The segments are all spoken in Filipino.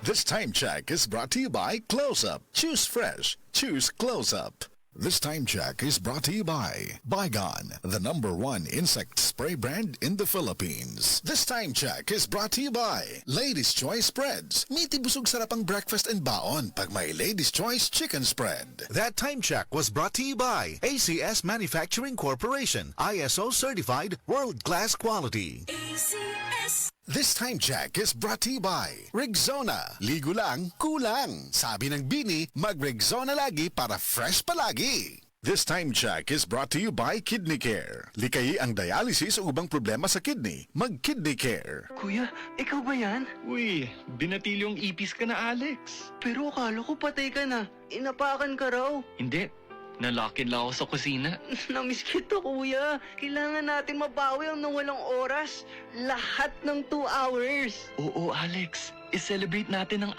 This time check is brought to you by Close Up. Choose fresh. Choose Close Up. This time check is brought to you by Bygone, the #1 insect spray brand in the Philippines. This time check is brought to you by Ladies' Choice Spreads. Miti busog sarap ang breakfast and baon pag may Ladies' Choice Chicken Spread. That time check was brought to you by ACS Manufacturing Corporation, ISO certified world-class quality. ACS. This time check is brought to you by Rexona. Ligo lang, kulang. Sabi ng Bini, mag-Rexona lagi para fresh palagi. This time check is brought to you by Kidney Care. Likayi ang dialysis o ubang problema sa kidney. Mag-Kidney Care. Kuya, ikaw ba yan? Uy, binatilyong ipis ka na, Alex. Pero akala ko patay ka na. Inapakan ka raw. Hindi. Nalakin lang ako sa kusina. Namiss kita, kuya. Kailangan natin mabawi ang nawalang oras. Lahat ng 2 hours. Oo, Alex. I-celebrate natin ang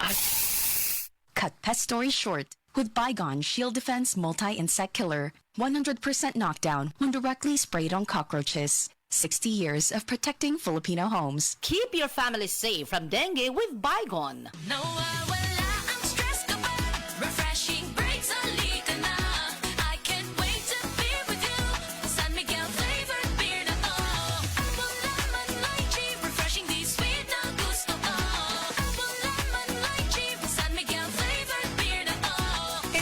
Cut pest story short. With Bygone Shield Defense Multi-Insect Killer, 100% knockdown when directly sprayed on cockroaches. 60 years of protecting Filipino homes. Keep your family safe from dengue with Bygone. Nawawala ang stress kapag refreshing breaks halika na. I can't wait to be with you. San Miguel flavored beer na to. Apple lemon lychee, refreshing di sweet na gusto ko. Apple lemon lychee, San Miguel flavored beer na to.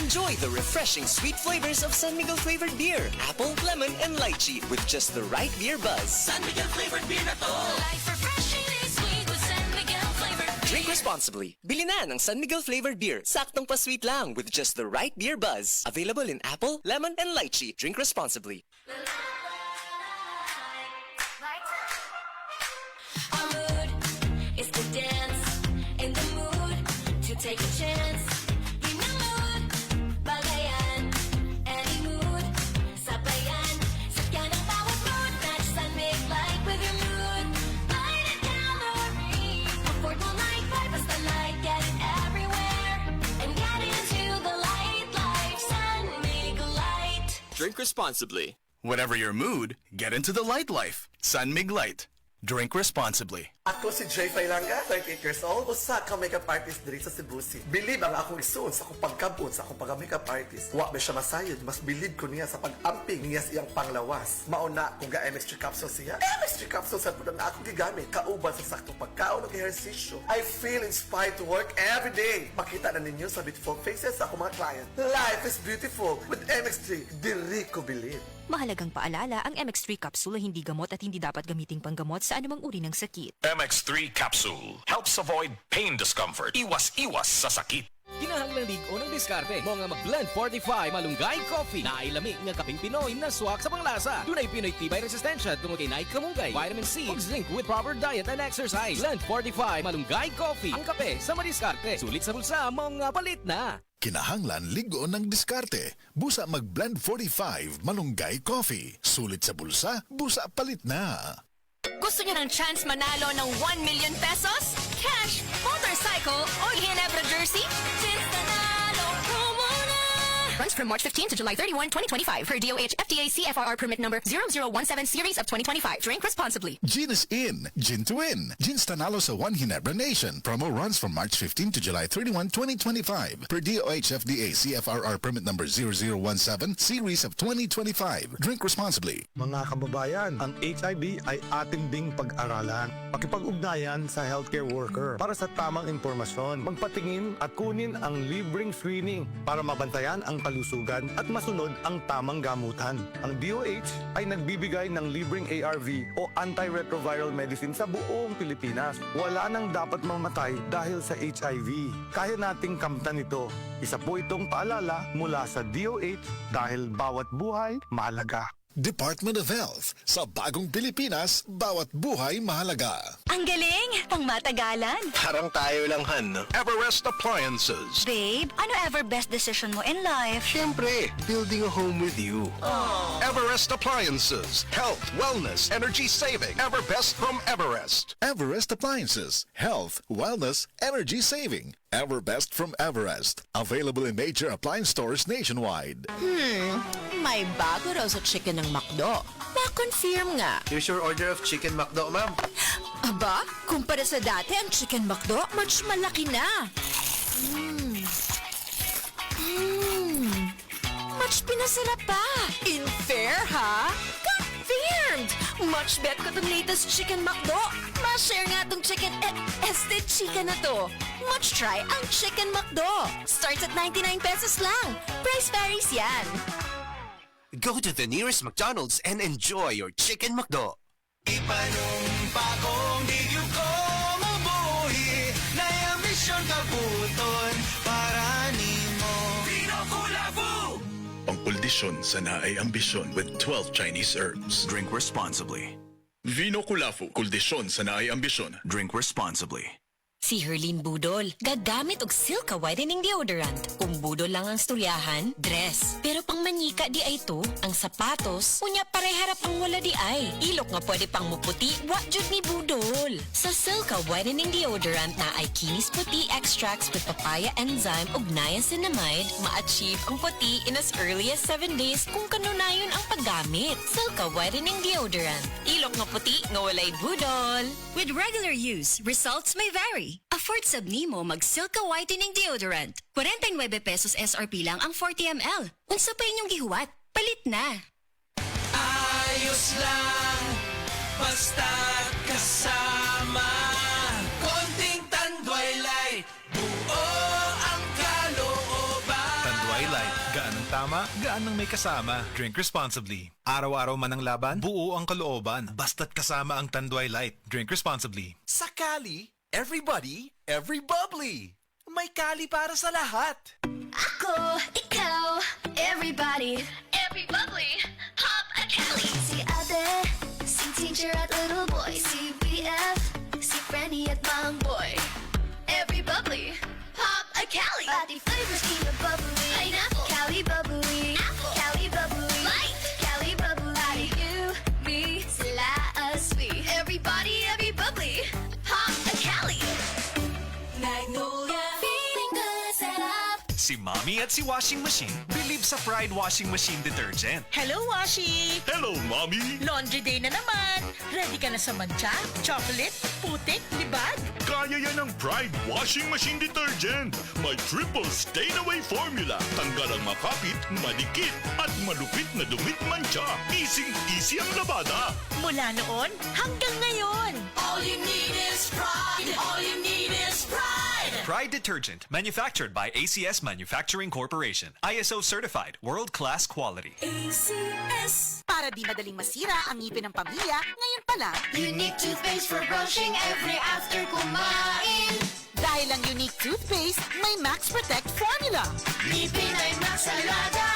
Enjoy the refreshing sweet flavors of San Miguel flavored beer, apple, lemon, and lychee with just the right beer buzz. San Miguel flavored beer na to. Life refreshingly sweet with San Miguel flavored beer. Drink responsibly. Bili na ng San Miguel flavored beer. Saktong pa-sweet lang with just the right beer buzz. Available in apple, lemon, and lychee. Drink responsibly. Our mood is to dance, in the mood to take a chance. In the mood, bagayan, any mood, sabayan. Sakyan ang bawat mood, match San Mig Light with your mood. Light and calories, affordable night vibe, basta light, get it everywhere. And get into the light life, San Mig Light. Drink responsibly. Whatever your mood, get into the light life. San Mig Light. Drink responsibly. Ako si Jay Failanga, 38 years old, usa ka makeup artist diri sa Cebu City. Believe ang akong isuon sa akong pagkabon sa akong pagka-makeup artist. Wa ba siya masayod, mas believe ko niya sa pag-amping niya siyang panglawas. Mauna kung ga MX3 capsule siya. MX3 capsule sa pudang na akong gigamit, kauban sa saktong pagkaon ng ehersisyo. I feel inspired to work every day. Makita na ninyo sa beautiful faces sa akong mga client. Life is beautiful with MX3. Diri ko believe. Mahalagang paalala, ang MX3 capsule ay hindi gamot at hindi dapat gamiting panggamot sa anumang uri ng sakit. MX3 Capsule helps avoid pain discomfort. Iwas-iwas sa sakit. Kinahanglan ligo ng diskarte mo nga mag-Blend 45 Malunggay Coffee. Nailami nga kaping Pinoy na swak sa panglasa. Dunay Pinoy tibay resistensya tungod kay naik kamunggay, vitamin C, ug zinc with proper diet and exercise. Blend 45 Malunggay Coffee. Ang kape sa madiskarte. Sulit sa bulsa, mga palit na. Kinahanglan ligo ng diskarte. Busa mag-Blend 45 Malunggay Coffee. Sulit sa bulsa, busa palit na. Gusto niyo ng chance manalo ng 1 million pesos? Cash, motorcycle, o Ginebra jersey? Since nanalo promo na! Runs from March 15 to July 31, 2025 per DOH FDA CFRR permit number 0017 series of 2025. Drink responsibly. Gin is in. Gin to win. Gin's Tanalo sa One Ginebra Nation. Promo runs from March 15 to July 31, 2025 per DOH FDA CFRR permit number 0017 series of 2025. Drink responsibly. Mga kababayan, ang HIV ay ating ding pag-aralan. Makipag-ugnayan sa healthcare worker para sa tamang impormasyon. Magpatingin at kunin ang libreng screening para mabantayan ang kalusugan at masunod ang tamang gamutan. Ang DOH ay nagbibigay ng libreng ARV o antiretroviral medicine sa buong Pilipinas. Wala nang dapat mamatay dahil sa HIV. Kaya nating kamtan ito. Isa po itong paalala mula sa DOH dahil bawat buhay mahalaga. Department of Health. Sa bagong Pilipinas, bawat buhay mahalaga. Ang galing! Pangmatagalan! Parang tayo lang, Han. Everest Appliances. Babe, ano ever best decision mo in life? Siyempre, building a home with you. Everest Appliances. Health, wellness, energy saving. Everbest from Everest. Everest Appliances. Health, wellness, energy saving. Everbest from Everest. Available in major appliance stores nationwide. May bago raw sa chicken ng McDo. Ma-confirm nga. Here's your order of chicken McDo, ma'am. Aba, kumpara sa dati, ang Chicken McDo, much malaki na. Much pinasarap pa. In fair, ha? Confirmed! Much bet ko tong latest Chicken McDo. Ma-share nga tong chicken, este chika na to. Much try ang Chicken McDo. Starts at 99 pesos lang. Price varies yan. Go to the nearest McDonald's and enjoy your Chicken McDo. Ipanumpa kong digyo ko mabuhi na ambisyon kabuton para nimo. Vinokulavu! Pangpuldisyon sa naay ambisyon with 12 Chinese herbs. Drink responsibly. Vino Kulafu, kuldisyon sa naay ambisyon. Drink responsibly. Si Herlene Budol, gagamit og Silka Whitening Deodorant. Kung budol lang ang storyahan, dress. Pero pang manika di ay to, ang sapatos, unya pareharap ang wala di ay. Ilok nga pwede pang muputi, what jud ni Budol. Sa Silka Whitening Deodorant na ay kinis puti extracts with papaya enzyme ug niacinamide, ma-achieve ang puti in as early as 7 days kung kanunayon ang paggamit. Silka Whitening Deodorant. Ilok nga puti, nga walay budol. With regular use, results may vary. Afford sab nimo mag Silka Whitening Deodorant. 49 pesos SRP lang ang 40 ml. Unsa pa inyong gihuwat? Palit na. Ayos lang, basta kasama. Konting Tanduay Light, buo ang kalooban. Tanduay Light, gaan ang tama, gaan ang may kasama. Drink responsibly. Araw-araw man ang laban, buo ang kalooban. Basta't kasama ang Tanduay Light. Drink responsibly. Sakali, everybody, every bubbly. May kali para sa lahat. Ako, ikaw, everybody, every bubbly, hop a Cali. Si ate, si teacher at little boy, si BF, si Frenny at Mang Boy. Every bubbly, hop a Cali. Pati flavors keep it bubbly. Pineapple, Cali bubbly, apple, Cali bubbly, light, Cali bubbly. You, me, sila, us, we. Everybody, every bubbly, hop a Cali. Magnolia, feeling good, set up. Si Mommy at si Washing Machine believe sa Pride Washing Machine Detergent. Hello, Washi! Hello, Mommy! Laundry day na naman! Ready ka na sa mancha, chocolate, putik, libag? Kaya yan ang Pride Washing Machine Detergent. May triple stain-away formula. Tanggal ang makapit, madikit, at malupit na dumit mancha. Easy ang labada. Mula noon hanggang ngayon. All you need is pride. All you need is pride. Pride Detergent, manufactured by ACS Manufacturing Corporation. ISO certified, world-class quality. ACS. Para di madaling masira ang ngipin ng pamilya, ngayon pa lang. Unique toothpaste for brushing every after kumain. Dahil ang unique toothpaste, may Max Protect formula. Ngipin ay Max Alaga,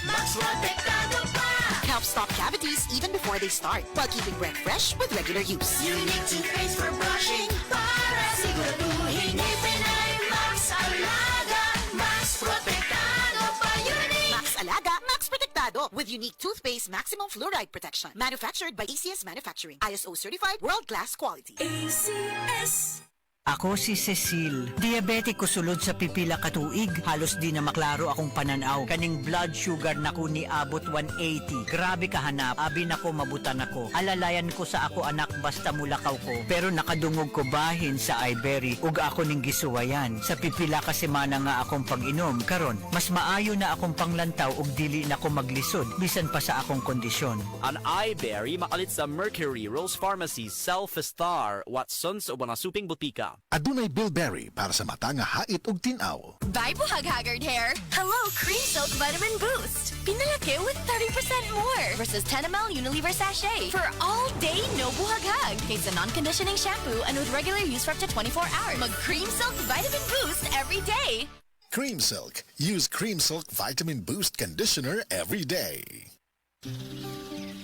Max Protektado pa. Helps stop cavities even before they start, while keeping breath fresh with regular use. Unique toothpaste for brushing para siguraduhin ngipin ay Max Alaga, Max Protektado pa. Unique Max Alaga, Max Protektado with unique toothpaste maximum fluoride protection. Manufactured by ACS Manufacturing. ISO certified, world-class quality. ACS. Ako si Cecil. Diabetic ko sulod sa pipila katuig. Halos di na maklaro akong pananaw. Kaning blood sugar na ko ni abot 180. Grabe kahanap. Abi na ko mabutan ako. Alalayan ko sa ako anak basta mulakaw ko. Pero nakadungog ko bahin sa iBerry. Ug ako ning gisuwayan. Sa pipila ka semana nga akong pag-inom. Karon, mas maayo na akong panglantaw ug dili na ko maglisod. Bisan pa sa akong kondisyon. An iBerry makalit sa Mercury, Rose Pharmacy, Self-Star, Watsons o mga suping butika. Adunay Bilberry para sa mata nga hait ug tin-aw. Bye, buhag-haggard hair! Hello, Cream Silk Vitamin Boost! Pinalaki with 30% more versus 10 ml Unilever sachet for all day no buhag-hag. It's a non-conditioning shampoo and with regular use for up to 24 hours. Mag Cream Silk Vitamin Boost every day! Cream Silk. Use Cream Silk Vitamin Boost Conditioner every day.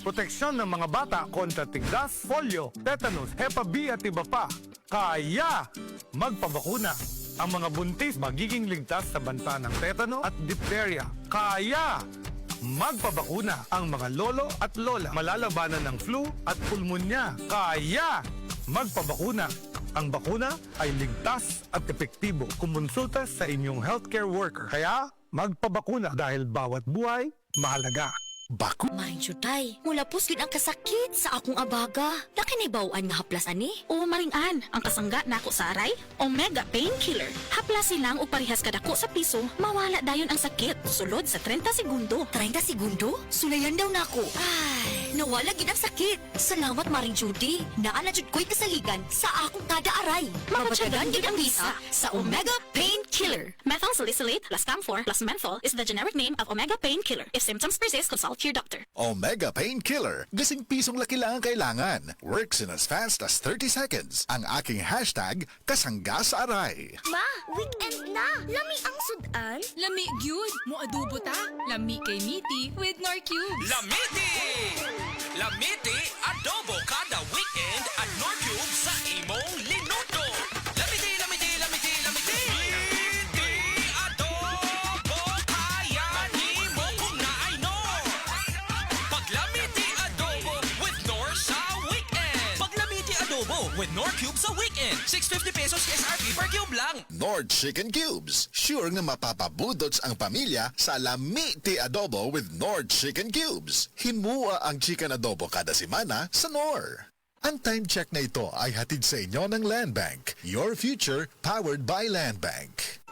Proteksyon ng mga bata kontra tigdas, polio, tetanus, Hepa B at iba pa. Kaya magpabakuna. Ang mga buntis magiging ligtas sa banta ng tetano at diphtheria. Kaya magpabakuna. Ang mga lolo at lola malalabanan ng flu at pulmonya. Kaya magpabakuna. Ang bakuna ay ligtas at epektibo. Kumonsulta sa inyong healthcare worker. Kaya magpabakuna dahil bawat buhay mahalaga. Baku. Mind you, tay. Mula pusgid ang kasakit sa akong abaga. Laki na ibawaan nga haplas ani. O maringan, ang kasangga na ako sa aray, Omega Painkiller. Haplas silang o parehas kadako sa piso, mawala dayon ang sakit. Sulod sa 30 segundo. 30 segundo? Sulayan daw nako. Ay, nawala gid ang sakit. Salamat Maring Judy. Naa na jud ko'y kasaligan sa akong kada aray. Mabatiagan gid ang bisa sa Omega Painkiller. Methyl salicylate plus camphor plus menthol is the generic name of Omega Painkiller. If symptoms persist, consult your doctor. Omega Painkiller. Gasing pisong laki lang ang kailangan. Works in as fast as 30 seconds. Ang aking hashtag, kasangga sa aray. Ma, weekend na. Lami ang sudan. Lami gyud mo adobo ta. Lami kay Miti with Nor Cubes. Lamiti! Lamiti adobo kada weekend at Nor Cubes sa imong linuto. Lamiti, lamiti, lamiti, lamiti. Lamiti adobo kaya ni mo kung naay Nor. Pag Lamiti adobo with Nor sa weekend. Pag Lamiti adobo with Nor Cubes sa weekend. 650 pesos SRP per cube lang. Nord Chicken Cubes. Sure nga mapapabudots ang pamilya sa Lamiti Adobo with Nord Chicken Cubes. Himua ang chicken adobo kada semana sa Nor. Ang time check na ito ay hatid sa inyo ng Land Bank. Your future powered by Land Bank.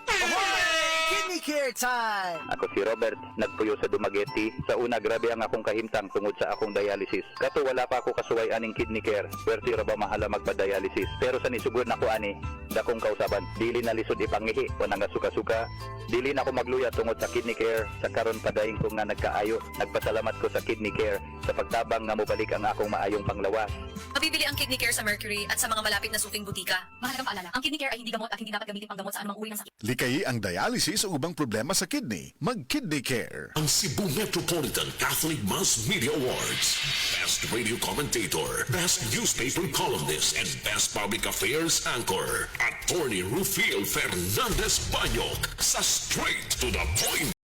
Kidney Care time! Ako si Robert, nagpuyo sa Dumaguete. Sa una, grabe ang akong kahimtang tungod sa akong dialysis. Kato wala pa ako kasuway aning kidney care. Pwerte ra ba mahala magpa-dialysis? Pero sa nisugod na ko ani, dakong kausaban. Dili na lisod ipangihi o nga suka-suka. Dili na ako magluya tungod sa kidney care. Sa karon padayon ko nga nagkaayo. Nagpasalamat ko sa kidney care sa pagtabang nga mobalik ang akong maayong panglawas. Mabibili ang Kidney Care sa Mercury at sa mga malapit na suking butika. Mahalagang paalala, ang Kidney Care ay hindi gamot at hindi dapat gamitin panggamot sa anumang uri ng sakit. Likayi ang dialysis o ubang problema sa kidney. Mag-Kidney Care. Ang Cebu Metropolitan Catholic Mass Media Awards. Best Radio Commentator, Best Newspaper Columnist, and Best Public Affairs Anchor. Attorney Rufil Fernandez Banyok sa Straight to the Point.